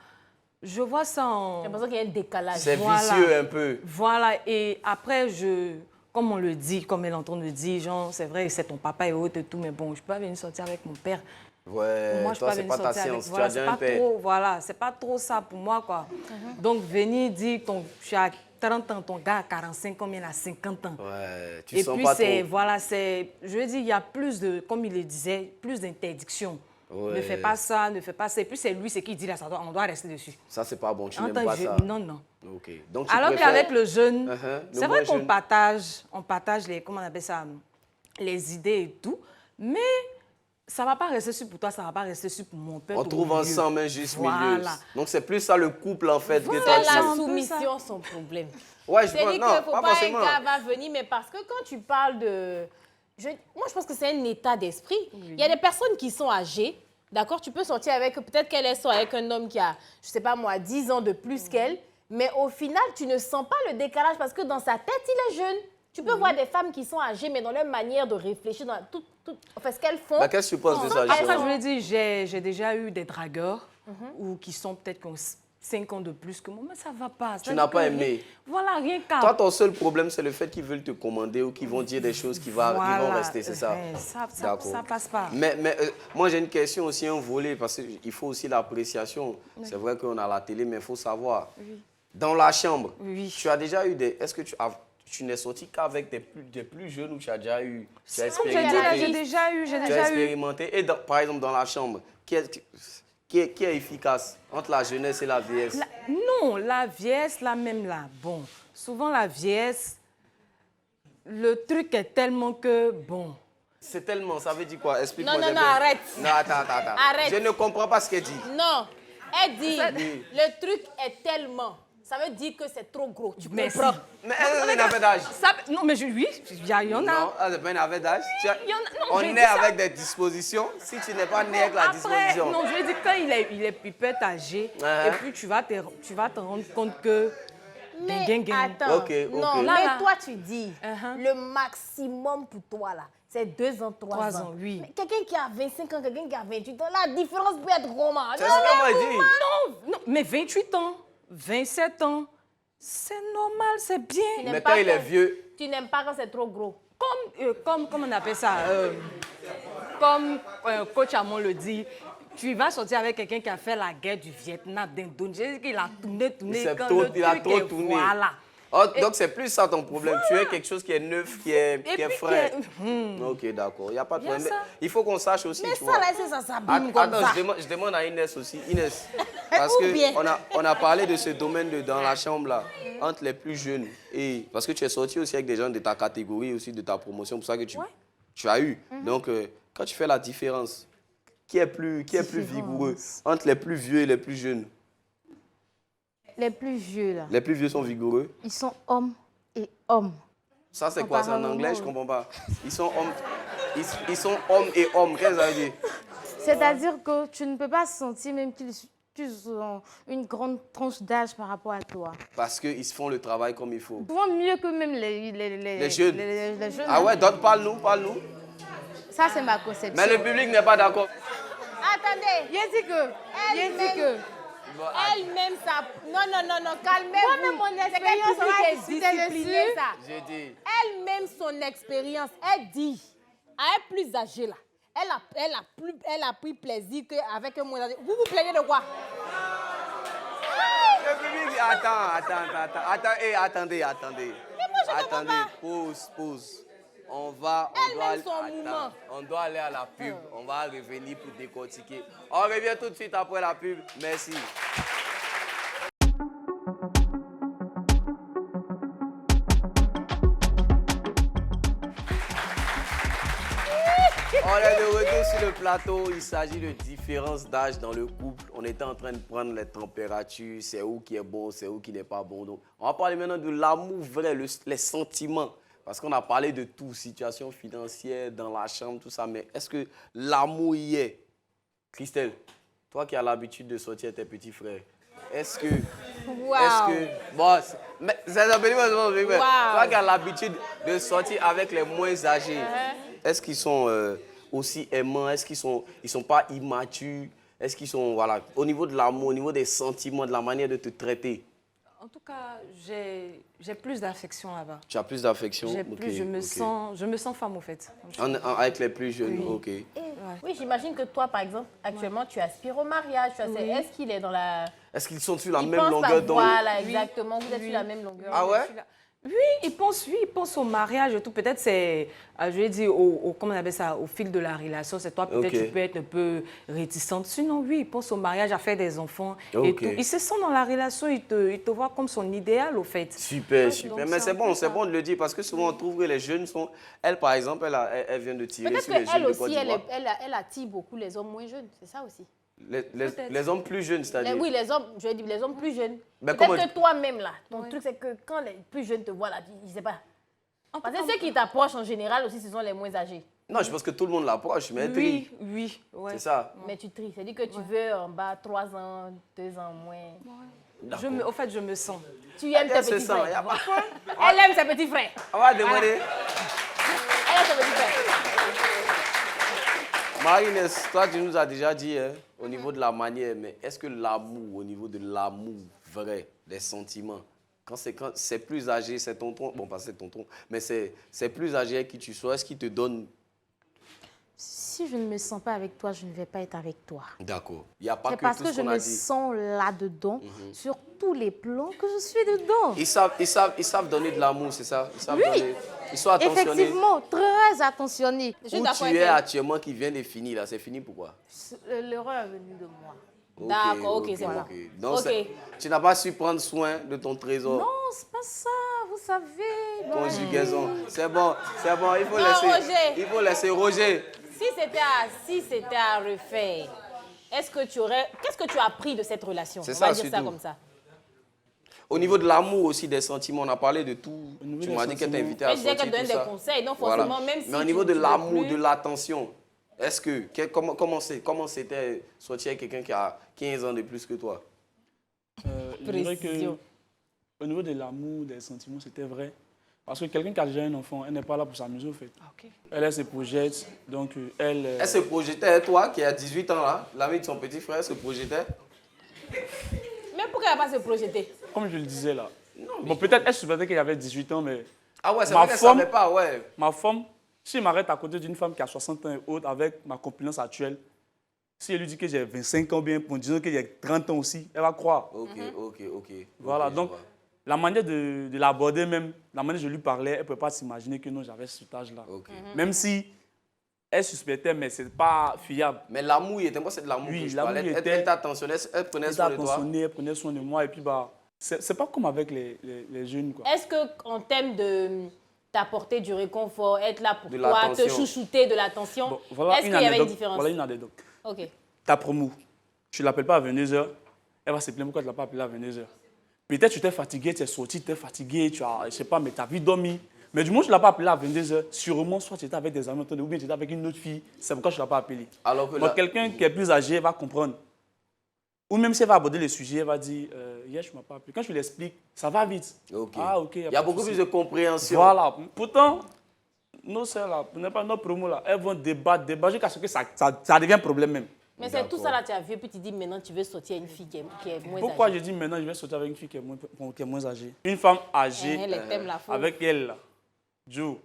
Je vois ça en... J'ai l'impression qu'il y a un décalage. C'est Voilà. vicieux un peu. Voilà, et après, comme on le dit, comme elle entend le dire, genre, c'est vrai, c'est ton papa et autres et tout, mais bon, je peux pas venir sortir avec mon père. Ouais, Moi, je toi, peux c'est venir pas ta sortir avec... science. Tu Voilà, as c'est déjà un pas père. trop, voilà, c'est pas trop ça pour moi, quoi. Donc, venir dire, tu as 30 ans, ton gars a 45 ans, il a 50 ans. Ouais, tu Et sens puis, pas c'est, trop. voilà, c'est, je veux dire, il y a plus de, comme il le disait, plus d'interdictions. Ouais. Ne fais pas ça, ne fais pas ça. Et puis, c'est lui, c'est qui dit là, on doit rester dessus. Ça, c'est pas bon. Tu En n'aimes tant pas que ça. non, non. Ok. Donc, tu Alors préfères- qu'avec le jeune, le c'est moins vrai qu'on jeune. partage les, comment on appelle ça, les idées et tout, mais ça ne va pas rester sûr pour toi, ça ne va pas rester sûr pour mon père. On trouve ensemble un juste milieu. Voilà. Donc, c'est plus ça le couple, en fait, que C'est toi, la tu... un peu soumission, son problème. Ouais, je C'est pense... dit Non, qu'il ne faut pas pas forcément. un gars va venir, mais parce que quand tu parles de... Moi, je pense que c'est un état d'esprit. Il y a des personnes qui sont âgées, d'accord? Tu peux sortir avec... Peut-être qu'elle soit avec un homme qui a, je ne sais pas moi, 10 ans de plus qu'elle, mais au final, tu ne sens pas le décalage parce que dans sa tête, il est jeune. Tu peux voir des femmes qui sont âgées, mais dans leur manière de réfléchir, dans enfin, ce qu'elles font... Bah, qu'est-ce que tu penses de ça, Après, justement? je veux dire, j'ai déjà eu des dragueurs ou qui sont peut-être 5 ans de plus que moi, mais ça ne va pas. Tu n'as pas aimé. Voilà, rien qu'à... Toi, ton seul problème, c'est le fait qu'ils veulent te commander ou qu'ils vont dire des choses qui vont rester, c'est ça? D'accord. Ça passe pas. Mais moi, j'ai une question aussi, un volet, parce qu'il faut aussi l'appréciation. C'est vrai qu'on a la télé, mais il faut savoir. Dans la chambre, tu as déjà eu des... Est-ce que tu n'es sorti qu'avec des plus jeunes ou tu as déjà eu... Tu as expérimenté? J'ai déjà eu. Tu as expérimenté. Et par exemple, dans la chambre, qui est efficace entre la jeunesse et la vieillesse? Non, la vieillesse, là même là, bon, souvent la vieillesse, le truc est tellement que, bon... C'est tellement, ça veut dire quoi? Explique-moi. Non, arrête. Non, attends. Arrête. Je ne comprends pas ce qu'elle dit. Non, elle dit, le truc est tellement... Ça veut dire que c'est trop gros. Tu Merci. comprends? Mais elle est un avait d'âge. Non, mais oui, il y en a. Non, elle n'est pas un avait d'âge. y en a- non, On j'ai est dit ça. avec des dispositions. Si tu n'es pas né avec la disposition. Non, je veux dire, quand il peut être âgé, et puis tu vas te rendre compte que... Mais Gang. attends, Ok. non, Là, mais là. toi tu dis, Uh-huh. le maximum pour toi là, c'est 2 ans, 3 3 ans. ans, oui. Mais quelqu'un qui a 25 ans, quelqu'un qui a 28 ans, la différence peut être comment? C'est ce qu'elle m'a dit. Non, mais 28 ans, 27 ans, c'est normal, c'est bien. n'aimes Mais pas quand il est quand- vieux, Tu n'aimes pas quand c'est trop gros. Comme on appelle ça, comme coach Amon le dit, tu vas sortir avec quelqu'un qui a fait la guerre du Vietnam, d'Indonésie, qu'il a tourné, il a quand trop le truc est- tourné. Voilà. Oh, donc c'est plus ça ton problème. Tu es quelque chose qui est neuf, qui est puis frais. qui est- Ok, d'accord. Il n'y a pas de Il y a problème. ça. Mais il faut qu'on sache aussi. Mais tu ça vois. là, c'est ça s'abîme comme Attends, ça. je demande à Inès aussi. Inès, parce Ou bien. qu'on a parlé de ce domaine dans la chambre là, entre les plus jeunes. Et parce que tu es sorti aussi avec des gens de ta catégorie, aussi de ta promotion, pour ça que tu as eu. Donc, quand tu fais la différence, qui est plus vigoureux entre les plus vieux et les plus jeunes? Les plus vieux, là, Les plus vieux sont vigoureux. ils sont hommes et hommes. Ça, c'est quoi? C'est en Apparemment, anglais? Je oui. comprends pas. Ils sont hommes et hommes. Qu'est-ce que ça veut dire? C'est-à-dire que tu ne peux pas sentir même qu'ils ont une grande tranche d'âge par rapport à toi. Parce qu'ils se font le travail comme il faut. Souvent mieux que même Les jeunes. les jeunes. Ah ouais, donc parle-nous. Ça, c'est ma conception. Mais le public n'est pas d'accord. Attendez, Il dit que... elle-même, ça... Non, calmez-vous. Moi-même, mon expérience, C'est quel public c'était est discipliné, dessus. ça. J'ai dit. Elle-même, son expérience, elle dit, elle est plus âgée là. Elle a pris plaisir qu'avec un moins âgé. Vous plaignez de quoi? le public, attendez. Attendez, pause. On doit aller à la pub. On va revenir pour décortiquer. On revient tout de suite après la pub. Merci. On est de retour sur le plateau. Il s'agit de différence d'âge dans le couple. On était en train de prendre les températures. C'est où qui est bon, c'est où qui n'est pas bon. Donc, on va parler maintenant de l'amour vrai, les sentiments. Parce qu'on a parlé de tout, situation financière, dans la chambre, tout ça. Mais est-ce que l'amour y est? Christelle, toi qui as l'habitude de sortir avec tes petits frères, est-ce que... Bon, c'est un petit peu... Toi qui as l'habitude de sortir avec les moins âgés, est-ce qu'ils sont aussi aimants? Est-ce qu'ils sont pas immatures? Est-ce qu'ils sont, voilà, au niveau de l'amour, au niveau des sentiments, de la manière de te traiter? En tout cas, j'ai plus d'affection là-bas. Tu as plus d'affection? Je me sens femme, au fait. Avec les plus jeunes, ok. Oui, j'imagine que toi, par exemple, actuellement, tu aspires au mariage. Est-ce qu'il est dans la... Est-ce qu'ils sont sur la même longueur d'onde? Voilà, exactement. Vous êtes sur la même longueur. Ah ouais? Oui, il pense au mariage et tout. Peut-être c'est, je vais dire, comment on appelle ça, au fil de la relation. C'est toi, peut-être tu peux être un peu réticente. Sinon, oui, il pense au mariage, à faire des enfants et tout. Il se sent dans la relation, il te voit comme son idéal, au fait. Super. Mais c'est bon de le dire parce que souvent on trouve que les jeunes sont... Elle, par exemple, elle vient de tirer sur les jeunes de Côte d'Ivoire. Peut-être qu'elle aussi, elle attire beaucoup les hommes moins jeunes. C'est ça aussi. Les hommes plus jeunes, c'est-à-dire? Oui, les hommes plus jeunes. Mais peut-être que toi-même, là, ton truc, c'est que quand les plus jeunes te voient, là, je ne sais pas. Parce que ceux qui t'approchent, en général, aussi, ce sont les moins âgés. Non, je pense que tout le monde l'approche, mais elle trie. Oui. Ouais. C'est ça. Mais tu tries. C'est-à-dire que tu veux en bas 3 ans, 2 ans moins. Au fait, je me sens. Tu aimes tes petits frères. Elle aime ses petits frères. On va demander. Elle aime ses petits frères. Marie-Inès, toi, tu nous as déjà dit au niveau de la manière, mais est-ce que l'amour, au niveau de l'amour vrai, des sentiments, quand c'est plus âgé, c'est tonton, bon, pas c'est tonton, mais c'est plus âgé avec qui tu sois, est-ce qu'il te donne... Si je ne me sens pas avec toi, je ne vais pas être avec toi. D'accord. Il n'y a pas C'est que parce tout que ce je qu'on a me dit. sens là-dedans, sur tous les plans que je suis dedans. Ils savent donner de l'amour, c'est ça? Ils savent donner... Ils sont attentionnés. Effectivement, très attentionnés. Où tu es actuellement qui vient de finir, là, c'est fini pourquoi? L'erreur est venue de moi. D'accord, ok, c'est bon. Donc, Ok. tu n'as pas su prendre soin de ton trésor. Non, c'est pas ça, vous savez. Conjugaison. C'est bon, il faut Roger. il faut laisser Roger. Si c'était à refaire, qu'est-ce que tu as appris de cette relation? C'est On ça, va dire ça surtout. comme ça. Au niveau de l'amour aussi, des sentiments, on a parlé de tout. niveau Tu des m'as dit qu'elle t'a invité Mais à je disais sortir, qu'elle tout donne ça. des conseils, non Voilà. forcément, même si Mais au niveau de tu veux l'amour, plus. de l'attention, est-ce que, comment c'était sortir avec quelqu'un qui a 15 ans de plus que toi? Je dirais que Précision. au niveau de l'amour, des sentiments, c'était vrai. Parce que quelqu'un qui a déjà un enfant, elle n'est pas là pour s'amuser, au fait. Elle se projette, donc elle... Elle se projetait, toi qui as 18 ans là, l'ami de son petit frère se projetait. Mais pourquoi elle ne va pas se projeter? Comme je le disais là. Bon, peut-être elle suspectait qu'il avait 18 ans, mais Ah ouais, c'est Ma vrai qu'elle femme- savait pas, ouais. ma femme, si je m'arrête à côté d'une femme qui a 60 ans et autres, avec ma copulence actuelle, si elle lui dit que j'ai 25 ans, bien, pour disons que j'ai 30 ans aussi, elle va croire. Ok. Voilà, Ok, je donc vois. la manière de l'aborder même, la manière dont je lui parlais, elle ne peut pas s'imaginer que non, j'avais cet âge-là. Ok. Même si elle suspectait, mais ce n'est pas fiable. Mais l'amour, il était, moi c'est de l'amour Oui, que je l'amour, parlais. il Elle, était- elle t'attentionnait, elle prenait Elle soin était de toi. attentionnée, elle prenait soin de moi, et puis bah, c'est pas comme avec les jeunes, quoi. Est-ce qu'en termes de t'apporter du réconfort, être là pour De toi, te l'attention. chouchouter, de l'attention, Bon, voilà est-ce qu'il y avait une anecdote. différence? Voilà une anecdote. Ok. Ta promo, tu ne l'appelles pas à 22h, elle va se plaindre pourquoi tu ne l'as pas appelée à 22h. Peut-être tu t'es fatigué, tu es sorti, tu es fatigué, tu as, je sais pas, mais tu as vite dormi. Mais du moment que tu ne l'as pas appelée à 22h, sûrement, soit tu étais avec des amis, ou bien tu étais avec une autre fille, c'est pourquoi tu ne l'as pas appelée. Alors que Donc là, quelqu'un qui est plus âgé va comprendre. Ou même si elle va aborder le sujet, elle va dire, hier, je ne m'as pas appelé. Quand je lui explique, ça va vite. ok. Ah, ok. Il y a pas de beaucoup souci. plus de compréhension. Voilà. Pourtant, nos sœurs là, n'est pas nos promos là, elles vont débattre jusqu'à ce que ça devienne problème même. Mais c'est tout ça là, tu as vu, puis tu dis maintenant tu veux sortir avec une fille qui est moins Pourquoi âgée. je dis maintenant je vais sortir avec une fille qui est moins âgée? Une femme âgée, Les thèmes la faute. avec elle, là, Joe,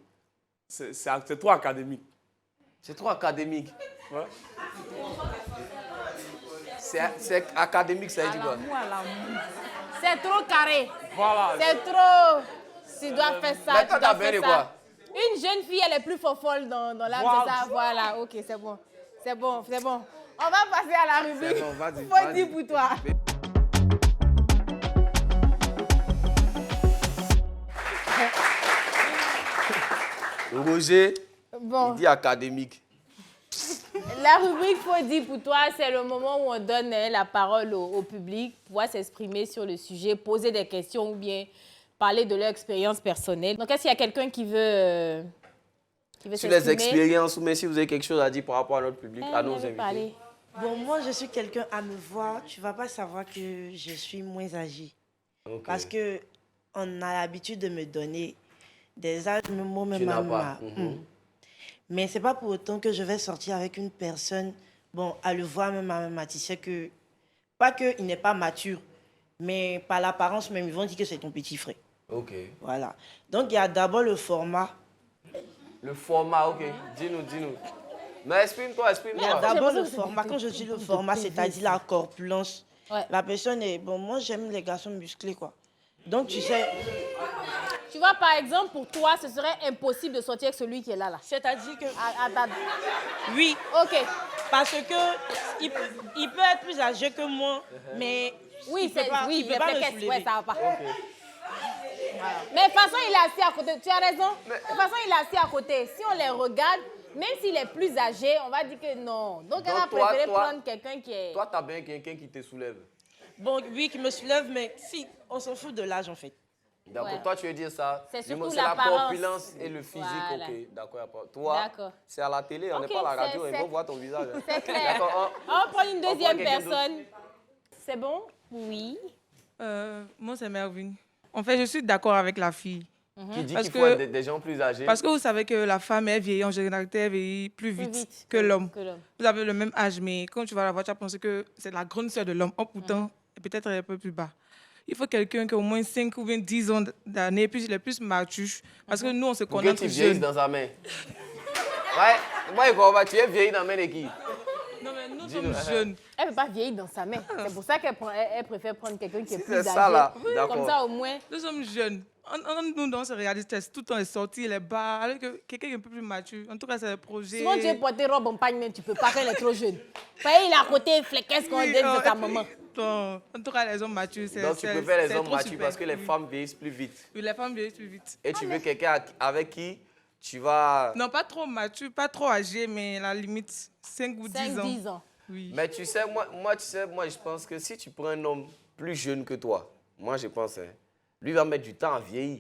c'est trop académique. C'est trop académique. Ouais. C'est académique, ça veut dire quoi? C'est trop carré. Voilà. C'est trop. Tu dois faire ça. Mais toi, tu dois t'as fait faire de ça. quoi? Une jeune fille, elle est plus folle dans l'âme, Voilà. c'est ça. Voilà, ok, c'est bon. C'est bon, c'est bon. On va passer à la rubrique. C'est bon, vas-y, Faut vas-y. dire pour toi. Roger, Bon, il dit académique. la rubrique Faut dire pour toi, c'est le moment où on donne la parole au public, pouvoir s'exprimer sur le sujet, poser des questions ou bien parler de leur expérience personnelle. Donc, est-ce qu'il y a quelqu'un qui veut Sur les s'exprimer? expériences, ou même si vous avez quelque chose à dire par rapport à notre public, à nos on veut invités. parler. Bon, moi, je suis quelqu'un à me voir. Tu vas pas savoir que je suis moins âgée. Ok. Parce que on a l'habitude de me donner des âges, moi-même, Tu n'as à pas. Mais c'est pas pour autant que je vais sortir avec une personne, bon, à le voir même à ma tu sais que, pas qu'il n'est pas mature, mais par l'apparence même, ils vont dire que c'est ton petit frère. Ok. Voilà. Donc, il y a d'abord le format. Le format, ok. Dis-nous. Mais exprime-toi. Il y a d'abord l'impression le que c'est format. des Quand je dis le trucs format, de c'est-à-dire la corpulence. Ouais. La personne est... Bon, moi, j'aime les garçons musclés, quoi. Donc, tu sais... Tu vois, par exemple, pour toi, ce serait impossible de sortir avec celui qui est là. C'est-à-dire que... Attends. Oui, Ok. parce que il peut être plus âgé que moi, mais Oui, il peut pas, il peut les pas me fléquettes, soulever. ouais, ça va pas. Mais de toute façon, il est assis à côté. Tu as raison. De toute façon, il est assis à côté. Si on les regarde, même s'il est plus âgé, on va dire que non. Donc, elle va toi- préférer toi- prendre quelqu'un qui est... Toi, t'as bien quelqu'un qui te soulève. Bon, oui, qui me soulève, mais si, on s'en fout de l'âge, en fait. D'accord. Ouais. Toi, tu veux dire ça. C'est surtout C'est la l'apparence. corpulence et le physique, Voilà. ok. D'accord. y a pas- Toi, D'accord. c'est à la télé, on n'est Ok, pas à la radio, c'est- ils vont voir ton visage. hein. C'est clair. D'accord. On va prendre une on prend deuxième quelqu'un d'autre. personne. C'est bon? Oui. Moi, c'est Mervyn. En fait, je suis d'accord avec la fille. Qui dit Parce qu'il faut que- des gens plus âgés. Parce que vous savez que la femme, elle vieillit en généralité, elle vieillit plus vite, que l'homme. Vous avez le même âge, mais quand tu vas la voir, tu vas penser que c'est la grande sœur de l'homme. Oh, pourtant, peut-être elle est un peu plus bas. Il faut quelqu'un qui a au moins 5 ou bien 10 ans d'années, puis il est plus mature. Parce que nous, on se Pour connaît que tu entre vieillisses jeunes. dans sa main. Ouais. Moi, je comprends. Tu es vieilli dans la main de qui? Non, mais nous Dis-nous. sommes jeunes. Elle ne peut pas vieillir dans sa main. C'est pour ça qu'elle elle préfère prendre quelqu'un qui est Si plus c'est âgé. ça, là, Comme d'accord. ça, au moins... Nous sommes jeunes. Nous, on se réalise tout le temps les sorties, les bars, avec quelqu'un qui est un peu plus mature. En tout cas, c'est un projet. Souvent, tu veux porter robe en pagne, mais tu ne peux pas quand elle est trop jeune. Il est à côté, fléquesse qu'on dit de sa et puis, maman. bon, en tout cas, les hommes matures, c'est Donc, tu c'est- préfères les c'est hommes trop matures super. parce que les Oui. femmes vieillissent plus vite. Oui, les femmes vieillissent plus vite. Et tu veux quelqu'un avec qui tu vas... Non, pas trop mature, pas trop âgé, mais la limite 5 ou 10 ans. 5-10 ans. Oui. Mais tu sais, moi, je pense que si tu prends un homme plus jeune que toi, moi, je pense, hein, lui va mettre du temps à vieillir.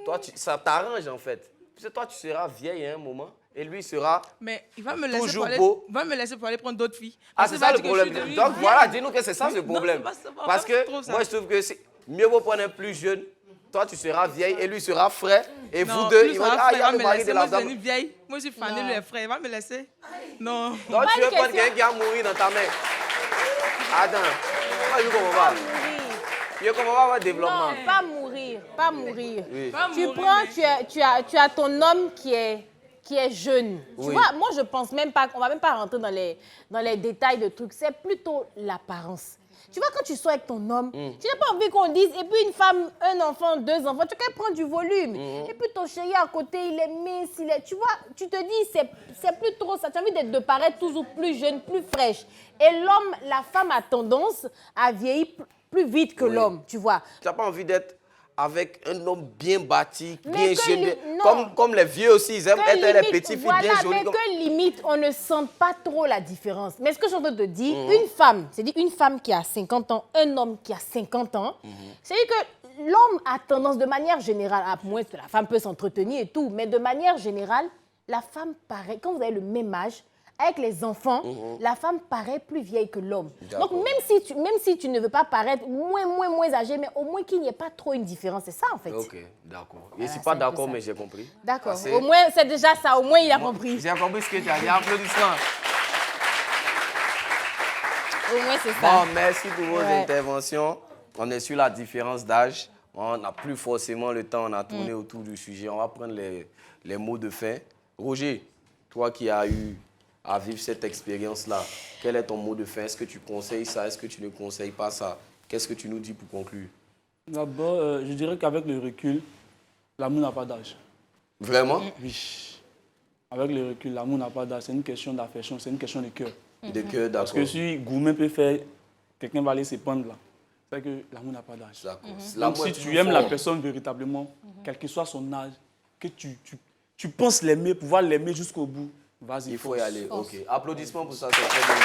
Toi, ça t'arrange, en fait. Parce que toi, tu seras vieille à un moment et lui sera... Mais il va me laisser Toujours pour aller, beau. il va me laisser pour aller prendre d'autres filles. Ah, Parce c'est qu'il ça va le dire que je problème. suis Donc, devenue voilà, vieille. dis-nous que c'est ça le Non, problème. c'est pas- Parce moi, je que trouve ça. moi, je trouve que c'est mieux vaut prendre un plus jeune. Toi, tu seras vieille et lui sera frais. Et Non, vous deux, lui ils vont sera dire, ah, frère, il y a va le me mari laisser. de Moi, la je suis dame. devenue vieille. Moi, je suis fanée, Non. lui est frère. Il va me laisser. Non. Donc, Pas tu une veux prendre question. quelqu'un qui a mouru dans ta main. Attends. Moi, je ne comprends pas. Je ne comprends pas votre développement. Non, pas mourir, pas mourir. Oui. Pas Tu mourir, prends, mais- tu as ton homme qui est jeune. Tu Oui. vois, moi, je pense même pas, on va même pas rentrer dans les détails de trucs. C'est plutôt l'apparence. Tu vois, quand tu sois avec ton homme, tu n'as pas envie qu'on dise, et puis une femme, un enfant, 2 enfants, tu peux prendre du volume. Et puis ton chéri à côté, il est mince, tu vois, tu te dis, c'est plus trop ça. Tu as envie de paraître toujours plus jeune, plus fraîche. Et l'homme, la femme a tendance à vieillir plus vite que Oui. l'homme, tu vois. Tu n'as pas envie d'être avec un homme bien bâti, Mais bien que jeune. li- bien- non. Comme les vieux aussi, ils aiment Que être les limite, petits filles voilà, bien jolies. mais comme- que limite, on ne sent pas trop la différence. Mais ce que je suis en train de te dire, une femme, c'est-à-dire une femme qui a 50 ans, un homme qui a 50 ans, c'est-à-dire que l'homme a tendance, de manière générale, à moins que la femme peut s'entretenir et tout, mais de manière générale, la femme paraît, quand vous avez le même âge, avec les enfants, la femme paraît plus vieille que l'homme. D'accord. Donc, même si tu ne veux pas paraître moins âgé, mais au moins qu'il n'y ait pas trop une différence. C'est ça, en fait. Ok, d'accord. Je ne suis c'est pas un peu d'accord, ça. mais j'ai compris. D'accord. Assez. Au moins, c'est déjà ça. Au moins, il a compris. J'ai compris ce que tu as dit. Applaudissements. Au moins, c'est ça. Bon, merci pour vos Ouais. interventions. On est sur la différence d'âge. On n'a plus forcément le temps, on a tourné autour du sujet. On va prendre les mots de fin. Roger, toi qui as eu à vivre cette expérience-là, quel est ton mot de fin? Est-ce que tu conseilles ça? Est-ce que tu ne conseilles pas ça? Qu'est-ce que tu nous dis pour conclure? D'abord, je dirais qu'avec le recul, l'amour n'a pas d'âge. Vraiment? Oui. Avec le recul, l'amour n'a pas d'âge. C'est une question d'affection, c'est une question de cœur. De cœur, d'accord. Parce que si gourmet peut faire, quelqu'un va aller se pendre là. C'est que l'amour n'a pas d'âge. D'accord. Donc si tu aimes la personne véritablement, quel que soit son âge, que tu penses l'aimer, pouvoir l'aimer jusqu'au bout, vas-y. Il faut y aller, ok. Applaudissements pour ça, c'est très bien.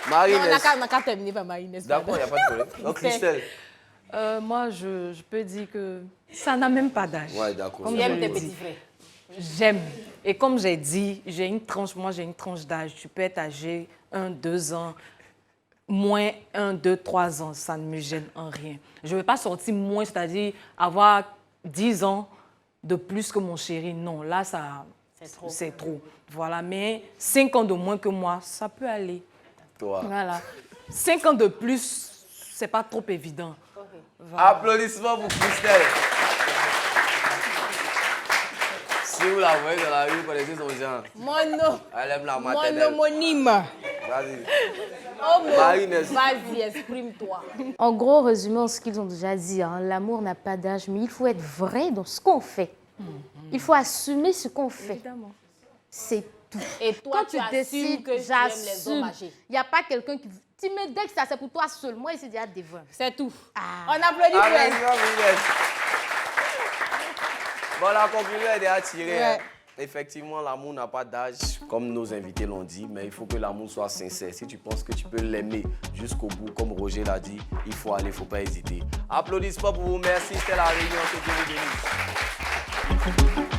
Marie-Inès. On n'a qu'à terminer par Marie-Inès. D'accord, il n'y a pas de problème. Donc, Christelle. Moi, je peux dire que ça n'a même pas d'âge. Ouais, d'accord. Tu aimes tes petits frères? J'aime. Et comme j'ai dit, j'ai une tranche d'âge. Tu peux être âgé 1, 2 ans, moins 1, 2, 3 ans. Ça ne me gêne en rien. Je ne vais pas sortir moins, c'est-à-dire avoir 10 ans de plus que mon chéri. Non, là, c'est trop. Voilà, mais 5 ans de moins que moi, ça peut aller. Toi. Voilà. 5 ans de plus, c'est pas trop évident. Voilà. Applaudissements pour Christelle. Si vous la voyez dans la rue, vous connaissez son genre. Mono. Elle aime la maternelle. Monomonyme. Vas-y. Oh, Marie-Inès. Vas-y, exprime-toi. En gros, résumé ce qu'ils ont déjà dit, hein, l'amour n'a pas d'âge, mais il faut être vrai dans ce qu'on fait. Il faut assumer ce qu'on fait. Évidemment. C'est tout. Et toi, quand tu décides que tu aimes les hommes âgés. Il n'y a pas quelqu'un qui... Tu me dis que ça, c'est pour toi seul. Moi, ici, il y a des vins. C'est tout. Ah. On applaudit pour elle. Bon, la conclusion est déjà tirée. Ouais. Hein. Effectivement, l'amour n'a pas d'âge, comme nos invités l'ont dit, mais il faut que l'amour soit sincère. Si tu penses que tu peux l'aimer jusqu'au bout, comme Roger l'a dit, il faut aller, il ne faut pas hésiter. Applaudissements pour vous. Merci, c'était la réunion. Que Dieu vous bénisse.